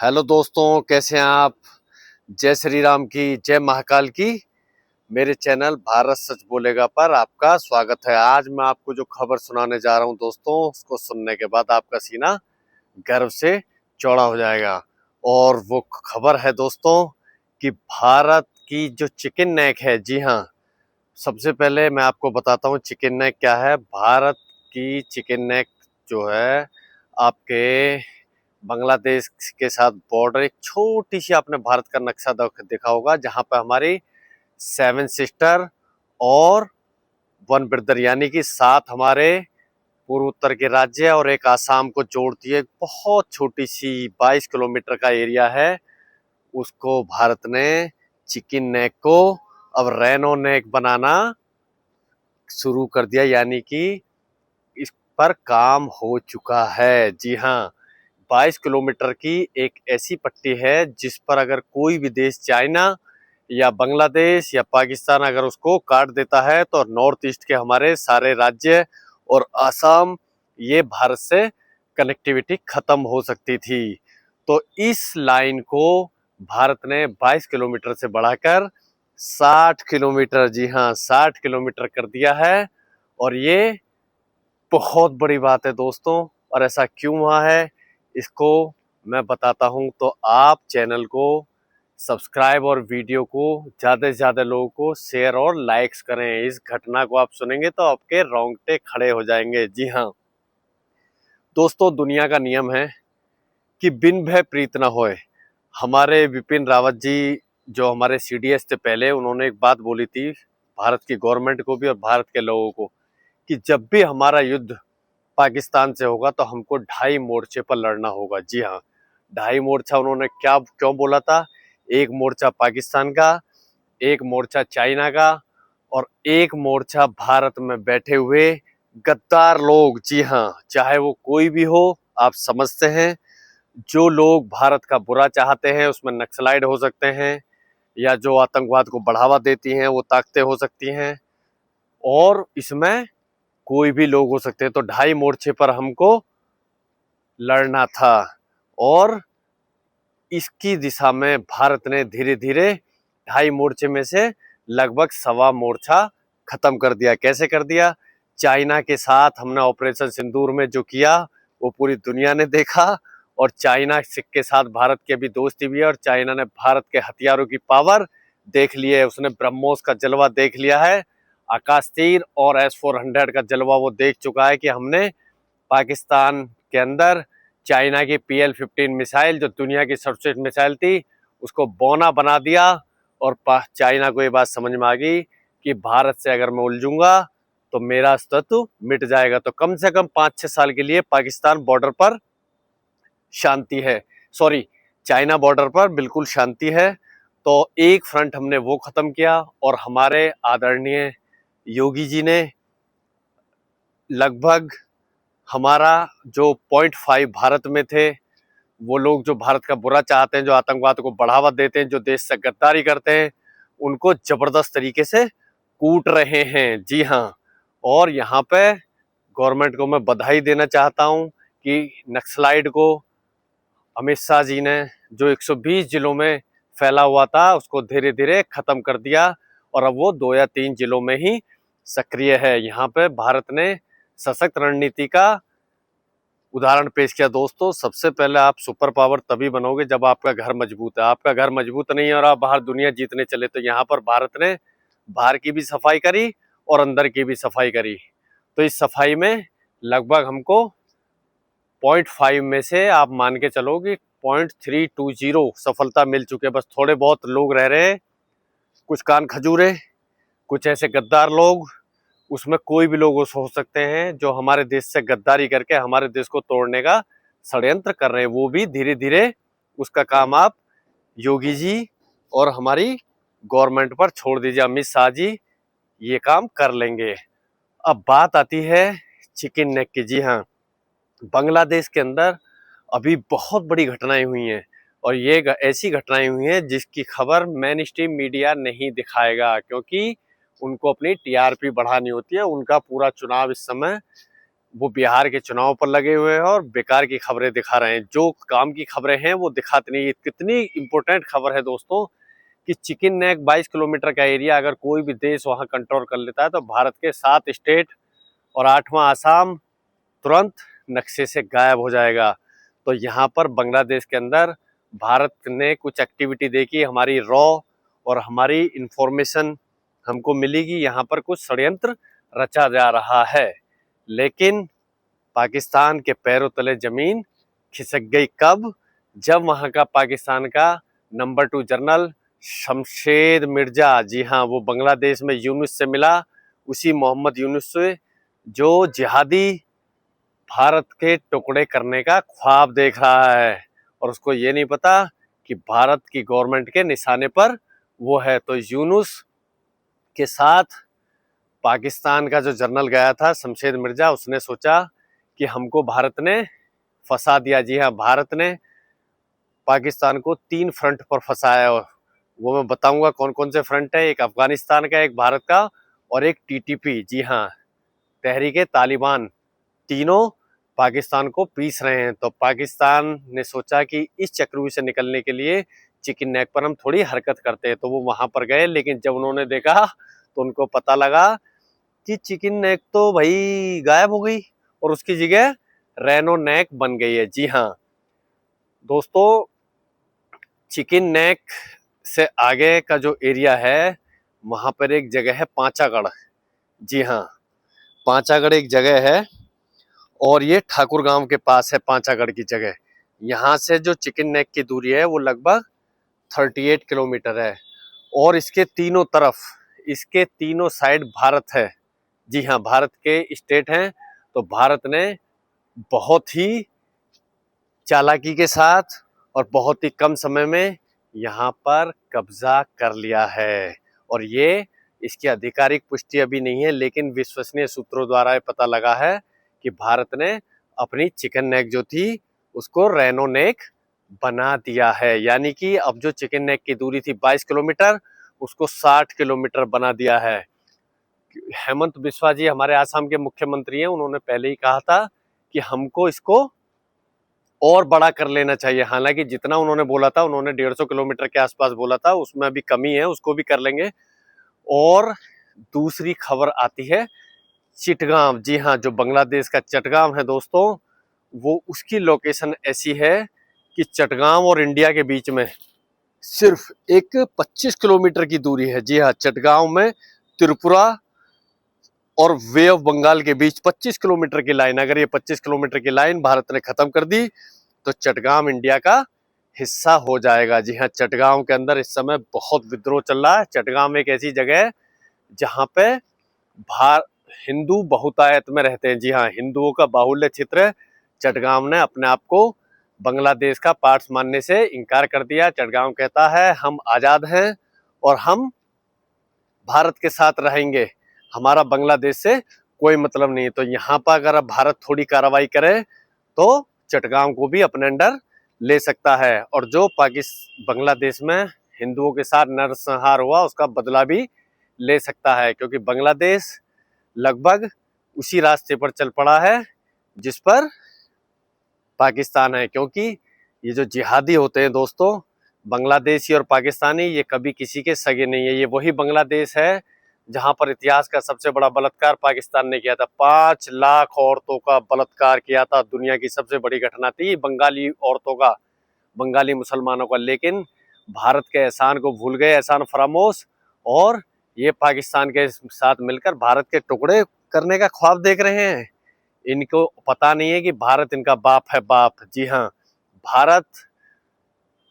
Hello दोस्तों, कैसे हैं आप। जय श्री राम की, जय महाकाल की। मेरे चैनल भारत सच बोलेगा पर आपका स्वागत है। आज मैं आपको जो खबर सुनाने जा रहा हूं दोस्तों, उसको सुनने के बाद आपका सीना गर्व से चौड़ा हो जाएगा। और वो खबर है दोस्तों कि भारत की जो चिकन नेक है, जी हाँ, सबसे पहले मैं आपको बताता हूँ चिकन नेक क्या है। भारत की चिकन नेक जो है, आपके बांग्लादेश के साथ बॉर्डर, एक छोटी सी आपने भारत का नक्शा देखा होगा, जहां पर हमारी सेवन सिस्टर और वन ब्रदर यानी कि सात हमारे पूर्व उत्तर के राज्य और एक आसाम को जोड़ती है। बहुत छोटी सी 22 किलोमीटर का एरिया है। उसको भारत ने चिकन नेक को अब रेनो नेक बनाना शुरू कर दिया, यानी कि इस पर काम हो चुका है। जी हाँ, 22 किलोमीटर की एक ऐसी पट्टी है जिस पर अगर कोई भी देश, चाइना या बांग्लादेश या पाकिस्तान, अगर उसको काट देता है तो नॉर्थ ईस्ट के हमारे सारे राज्य और असम, ये भारत से कनेक्टिविटी खत्म हो सकती थी। तो इस लाइन को भारत ने 22 किलोमीटर से बढ़ाकर 60 किलोमीटर, जी हाँ 60 किलोमीटर कर दिया है। और ये बहुत बड़ी बात है दोस्तों। और ऐसा क्यों हुआ है, इसको मैं बताता हूं। तो आप चैनल को सब्सक्राइब और वीडियो को ज़्यादा से ज़्यादा लोगों को शेयर और लाइक्स करें। इस घटना को आप सुनेंगे तो आपके रोंगटे खड़े हो जाएंगे। जी हाँ दोस्तों, दुनिया का नियम है कि बिन भय प्रीत न होए। हमारे विपिन रावत जी, जो हमारे सीडीएस थे पहले, उन्होंने एक बात बोली थी भारत की गवर्नमेंट को भी और भारत के लोगों को, कि जब भी हमारा युद्ध पाकिस्तान से होगा तो हमको 2.5 मोर्चे पर लड़ना होगा। जी हाँ, 2.5 मोर्चा उन्होंने क्या क्यों बोला था। एक मोर्चा पाकिस्तान का, एक मोर्चा चाइना का और एक मोर्चा भारत में बैठे हुए गद्दार लोग। जी हाँ, चाहे वो कोई भी हो, आप समझते हैं, जो लोग भारत का बुरा चाहते हैं, उसमें नक्सलाइट हो सकते हैं या जो आतंकवाद को बढ़ावा देती हैं वो ताकतें हो सकती हैं, और इसमें कोई भी लोग हो सकते हैं। तो 2.5 मोर्चे पर हमको लड़ना था और इसकी दिशा में भारत ने धीरे धीरे 2.5 मोर्चे में से लगभग 1.25 मोर्चा खत्म कर दिया। कैसे कर दिया? चाइना के साथ हमने ऑपरेशन सिंदूर में जो किया वो पूरी दुनिया ने देखा, और चाइना के साथ भारत की अभी दोस्ती भी है, और चाइना ने भारत के हथियारों की पावर देख ली है। उसने ब्रह्मोस का जलवा देख लिया है, आकाश तीर और S-400 का जलवा वो देख चुका है कि हमने पाकिस्तान के अंदर चाइना की PL-15 मिसाइल, जो दुनिया की सर्वश्रेष्ठ मिसाइल थी, उसको बौना बना दिया। और चाइना को ये बात समझ में आ गई कि भारत से अगर मैं उलझूंगा तो मेरा अस्तित्व मिट जाएगा। तो कम से कम 5-6 साल के लिए पाकिस्तान बॉर्डर पर शांति है, सॉरी, चाइना बॉर्डर पर बिल्कुल शांति है। तो एक फ्रंट हमने वो खत्म किया, और हमारे आदरणीय योगी जी ने लगभग हमारा जो 0.5 भारत में थे, वो लोग जो भारत का बुरा चाहते हैं, जो आतंकवाद को बढ़ावा देते हैं, जो देश से गद्दारी करते हैं, उनको जबरदस्त तरीके से कूट रहे हैं। जी हाँ, और यहाँ पे गवर्नमेंट को मैं बधाई देना चाहता हूँ कि नक्सलाइट को अमित शाह जी ने, जो 120 जिलों में फैला हुआ था, उसको धीरे धीरे खत्म कर दिया, और अब वो 2 या 3 जिलों में ही सक्रिय है। यहाँ पे भारत ने सशक्त रणनीति का उदाहरण पेश किया। दोस्तों, सबसे पहले आप सुपर पावर तभी बनोगे जब आपका घर मजबूत है। आपका घर मजबूत नहीं है और आप बाहर दुनिया जीतने चले, तो यहाँ पर भारत ने बाहर की भी सफाई करी और अंदर की भी सफाई करी। तो इस सफाई में लगभग हमको 0.5 में से आप मान के चलो कि 0.320 सफलता मिल चुके हैं। बस थोड़े बहुत लोग रह रहे हैं, कुछ कान खजूरे, कुछ ऐसे गद्दार लोग, उसमें कोई भी लोग हो सकते हैं जो हमारे देश से गद्दारी करके हमारे देश को तोड़ने का षड्यंत्र कर रहे हैं। वो भी धीरे धीरे उसका काम आप योगी जी और हमारी गवर्नमेंट पर छोड़ दीजिए, अमित शाह जी ये काम कर लेंगे। अब बात आती है चिकन नेक की। जी हाँ, बांग्लादेश के अंदर अभी बहुत बड़ी घटनाएं हुई हैं, और ये ऐसी घटनाएं हुई हैं जिसकी खबर मेन स्ट्रीम मीडिया नहीं दिखाएगा, क्योंकि उनको अपनी TRP बढ़ानी होती है। उनका पूरा चुनाव इस समय वो बिहार के चुनाव पर लगे हुए हैं और बेकार की खबरें दिखा रहे हैं। जो काम की खबरें हैं वो दिखाते नहीं। कितनी इंपॉर्टेंट खबर है दोस्तों कि चिकन नेक 22 किलोमीटर का एरिया अगर कोई भी देश वहां कंट्रोल कर लेता है तो भारत के 7 स्टेट और 8वां आसाम तुरंत नक्शे से गायब हो जाएगा। तो यहाँ पर बांग्लादेश के अंदर भारत ने कुछ एक्टिविटी देखी, हमारी रॉ और हमारी इंफॉर्मेशन हमको मिलेगी। यहाँ पर कुछ षड्यंत्र रचा जा रहा है, लेकिन पाकिस्तान के पैरों तले जमीन खिसक गई। कब? जब वहां का पाकिस्तान का नंबर 2 जनरल शमशेद मिर्जा, जी हाँ, वो बांग्लादेश में यूनुस से मिला, उसी मोहम्मद यूनुस से जो जिहादी भारत के टुकड़े करने का ख्वाब देख रहा है और उसको ये नहीं पता कि भारत की गवर्नमेंट के निशाने पर वो है। तो यूनुस के साथ पाकिस्तान का जो जनरल गया था शमशेद मिर्जा, उसने सोचा कि हमको भारत ने फंसा दिया। जी हाँ, भारत ने पाकिस्तान को 3 फ्रंट पर फंसाया और वो मैं बताऊंगा कौन कौन से फ्रंट है। एक अफगानिस्तान का, एक भारत का और एक टीटीपी, जी हाँ, तहरीके तालिबान। तीनों पाकिस्तान को पीस रहे हैं। तो पाकिस्तान ने सोचा कि इस चक्रव्यूह से निकलने के लिए चिकन नेक पर हम थोड़ी हरकत करते हैं, तो वो वहां पर गए। लेकिन जब उन्होंने देखा तो उनको पता लगा कि चिकन नेक तो भाई गायब हो गई और उसकी जगह रेनो नेक बन गई है। जी हाँ दोस्तों, चिकन नेक से आगे का जो एरिया है वहां पर एक जगह है पांचागढ़। जी हाँ, पांचागढ़ एक जगह है और ये ठाकुर गांव के पास है पांचागढ़ की जगह। यहाँ से जो चिकन नेक की दूरी है वो लगभग 38 किलोमीटर है और इसके तीनों तरफ, इसके तीनों साइड भारत है। जी हाँ, भारत के स्टेट हैं। तो भारत ने बहुत ही चालाकी के साथ और बहुत ही कम समय में यहाँ पर कब्जा कर लिया है और ये इसकी आधिकारिक पुष्टि अभी नहीं है, लेकिन विश्वसनीय सूत्रों द्वारा पता लगा है कि भारत ने अपनी चिकन नेक जो थी उसको रेनो नेक बना दिया है। यानी कि अब जो चिकन नेक की दूरी थी 22 किलोमीटर, उसको 60 किलोमीटर बना दिया है। हेमंत बिस्वा जी हमारे आसाम के मुख्यमंत्री हैं, उन्होंने पहले ही कहा था कि हमको इसको और बड़ा कर लेना चाहिए। हालांकि जितना उन्होंने बोला था, उन्होंने 150 किलोमीटर के आसपास बोला था, उसमें अभी कमी है, उसको भी कर लेंगे। और दूसरी खबर आती है चिटगांव। जी हाँ, जो बांग्लादेश का चटगांव है दोस्तों, वो उसकी लोकेशन ऐसी है कि चटगांव और इंडिया के बीच में सिर्फ एक 25 किलोमीटर की दूरी है। जी हाँ, चटगांव में त्रिपुरा और वे ऑफ बंगाल के बीच 25 किलोमीटर की लाइन, अगर ये 25 किलोमीटर की लाइन भारत ने खत्म कर दी तो चटगांव इंडिया का हिस्सा हो जाएगा। जी हाँ, चटगांव के अंदर इस समय बहुत विद्रोह चल रहा है। चटगांव एक ऐसी जगह है जहां पे हिंदू बहुतायत में रहते हैं। जी हाँ, हिंदुओं का बाहुल्य क्षेत्र है। चटगांव ने अपने आप को बांग्लादेश का पार्ट मानने से इनकार कर दिया। चटगांव कहता है हम आजाद हैं और हम भारत के साथ रहेंगे, हमारा बांग्लादेश से कोई मतलब नहीं। तो यहाँ पर अगर अब भारत थोड़ी कार्रवाई करे तो चटगांव को भी अपने अंडर ले सकता है और जो बांग्लादेश में हिंदुओं के साथ नरसंहार हुआ उसका बदला भी ले सकता है, क्योंकि बांग्लादेश लगभग उसी रास्ते पर चल पड़ा है जिस पर पाकिस्तान है। क्योंकि ये जो जिहादी होते हैं दोस्तों, बांग्लादेशी और पाकिस्तानी, ये कभी किसी के सगे नहीं है। ये वही बांग्लादेश है जहां पर इतिहास का सबसे बड़ा बलात्कार पाकिस्तान ने किया था। 5 लाख औरतों का बलात्कार किया था। दुनिया की सबसे बड़ी घटना थी बंगाली औरतों का, बंगाली मुसलमानों का। लेकिन भारत के एहसान को भूल गए, एहसान फरामोश, और ये पाकिस्तान के साथ मिलकर भारत के टुकड़े करने का ख्वाब देख रहे हैं। इनको पता नहीं है कि भारत इनका बाप है, बाप। जी हाँ, भारत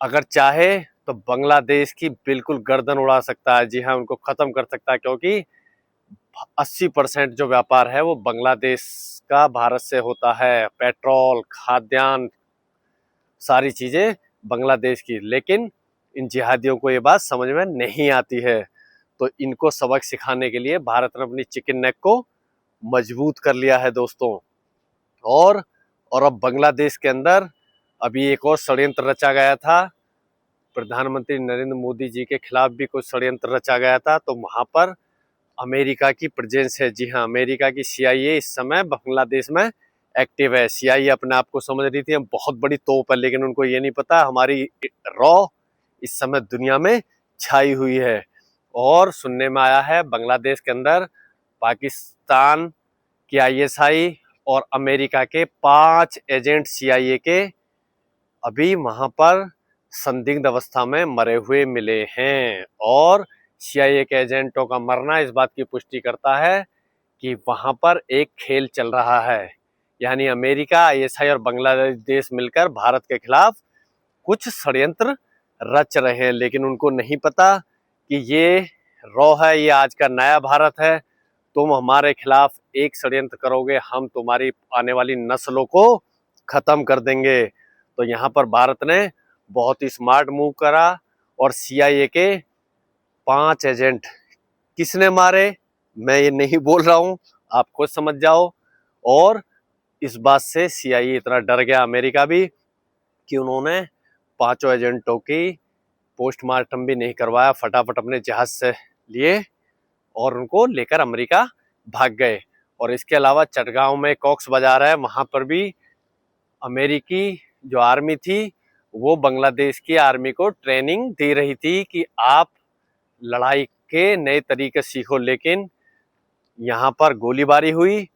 अगर चाहे तो बांग्लादेश की बिल्कुल गर्दन उड़ा सकता है। जी हाँ, उनको खत्म कर सकता है, क्योंकि 80% जो व्यापार है वो बांग्लादेश का भारत से होता है। पेट्रोल, खाद्यान्न, सारी चीजें बांग्लादेश की। लेकिन इन जिहादियों को ये बात समझ में नहीं आती है। तो इनको सबक सिखाने के लिए भारत ने अपनी चिकन नेक को मजबूत कर लिया है दोस्तों। और अब बांग्लादेश के अंदर अभी एक और षड्यंत्र रचा गया था। प्रधानमंत्री नरेंद्र मोदी जी के खिलाफ भी कुछ षड्यंत्र रचा गया था। तो वहां पर अमेरिका की प्रेजेंस है। जी हाँ, अमेरिका की CIA इस समय बांग्लादेश में एक्टिव है। CIA अपने आप को समझ रही थी हम बहुत बड़ी तोप है, लेकिन उनको ये नहीं पता हमारी रॉ इस समय दुनिया में छाई हुई है। और सुनने में आया है बांग्लादेश के अंदर पाकिस्तान की ISI और अमेरिका के 5 एजेंट CIA के अभी वहां पर संदिग्ध अवस्था में मरे हुए मिले हैं। और CIA के एजेंटों का मरना इस बात की पुष्टि करता है कि वहां पर एक खेल चल रहा है, यानी अमेरिका, ISI और बांग्लादेश मिलकर भारत के खिलाफ कुछ षड्यंत्र रच रहे हैं। लेकिन उनको नहीं पता कि ये रॉ है, ये आज का नया भारत है। तुम हमारे खिलाफ एक षड्यंत्र करोगे, हम तुम्हारी आने वाली नस्लों को खत्म कर देंगे। तो यहाँ पर भारत ने बहुत ही स्मार्ट मूव करा और CIA के 5 एजेंट किसने मारे मैं ये नहीं बोल रहा हूं, आप खुद समझ जाओ। और इस बात से CIA इतना डर गया, अमेरिका भी, कि उन्होंने 5 एजेंटों की पोस्टमार्टम भी नहीं करवाया, फटाफट अपने जहाज से लिए और उनको लेकर अमेरिका भाग गए। और इसके अलावा चटगांव में कॉक्स बाजार है, वहां पर भी अमेरिकी जो आर्मी थी वो बांग्लादेश की आर्मी को ट्रेनिंग दे रही थी कि आप लड़ाई के नए तरीके सीखो। लेकिन यहाँ पर गोलीबारी हुई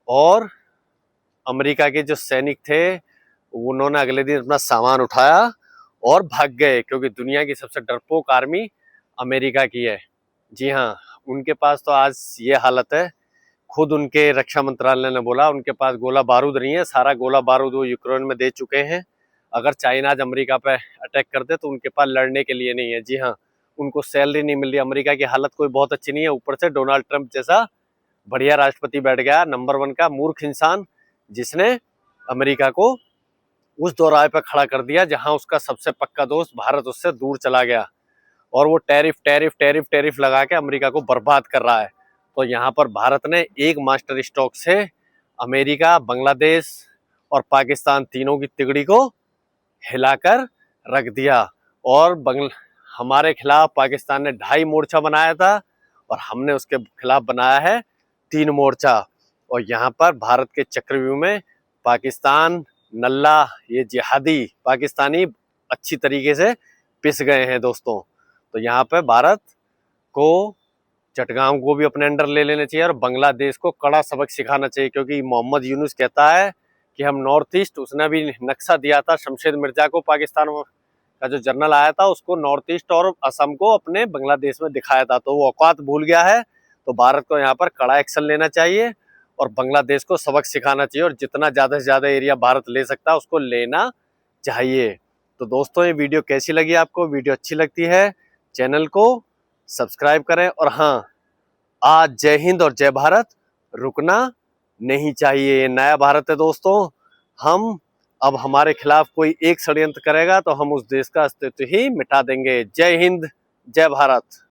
और अमेरिका के जो सैनिक थे उन्होंने अगले दिन अपना सामान उठाया और भाग गए, क्योंकि दुनिया की सबसे डरपोक आर्मी अमेरिका की है। जी हाँ, उनके पास तो आज ये हालत है, खुद उनके रक्षा मंत्रालय ने बोला उनके पास गोला बारूद नहीं है, सारा गोला बारूद वो यूक्रेन में दे चुके हैं। अगर चाइना आज अमेरिका पे अटैक करते तो उनके पास लड़ने के लिए नहीं है। जी हाँ, उनको सैलरी नहीं मिल रही, अमेरिका की हालत कोई बहुत अच्छी नहीं है, ऊपर से डोनाल्ड ट्रंप जैसा बढ़िया राष्ट्रपति बैठ गया, नंबर 1 का मूर्ख इंसान, जिसने अमेरिका को उस दौराहे पर खड़ा कर दिया जहां उसका सबसे पक्का दोस्त भारत उससे दूर चला गया। और वो टैरिफ टैरिफ टैरिफ टैरिफ लगा के अमेरिका को बर्बाद कर रहा है। तो यहाँ पर भारत ने एक मास्टर स्ट्रोक से अमेरिका, बांग्लादेश और पाकिस्तान तीनों की तिगड़ी को हिलाकर रख दिया। और हमारे खिलाफ पाकिस्तान ने 2.5 मोर्चा बनाया था और हमने उसके खिलाफ बनाया है 3 मोर्चा। और यहाँ पर भारत के चक्रव्यूह में पाकिस्तान, नल्ला, ये जिहादी पाकिस्तानी अच्छी तरीके से पिस गए हैं दोस्तों। तो यहाँ पे भारत को चटगांव को भी अपने अंडर ले लेना चाहिए और बांग्लादेश को कड़ा सबक सिखाना चाहिए, क्योंकि मोहम्मद यूनुस कहता है कि हम नॉर्थ ईस्ट, उसने भी नक्शा दिया था शमशेद मिर्जा को, पाकिस्तान का जो जनरल आया था उसको नॉर्थ ईस्ट और असम को अपने बांग्लादेश में दिखाया था, तो वो औकात भूल गया है। तो भारत को यहाँ पर कड़ा एक्शन लेना चाहिए और बांग्लादेश को सबक सिखाना चाहिए, और जितना ज़्यादा से ज़्यादा एरिया भारत ले सकता है उसको लेना चाहिए। तो दोस्तों, ये वीडियो कैसी लगी आपको? वीडियो अच्छी लगती है चैनल को सब्सक्राइब करें। और हाँ, आज जय हिंद और जय भारत रुकना नहीं चाहिए, ये नया भारत है दोस्तों। हम अब हमारे खिलाफ कोई एक षड्यंत्र करेगा तो हम उस देश का अस्तित्व ही मिटा देंगे। जय हिंद, जय भारत।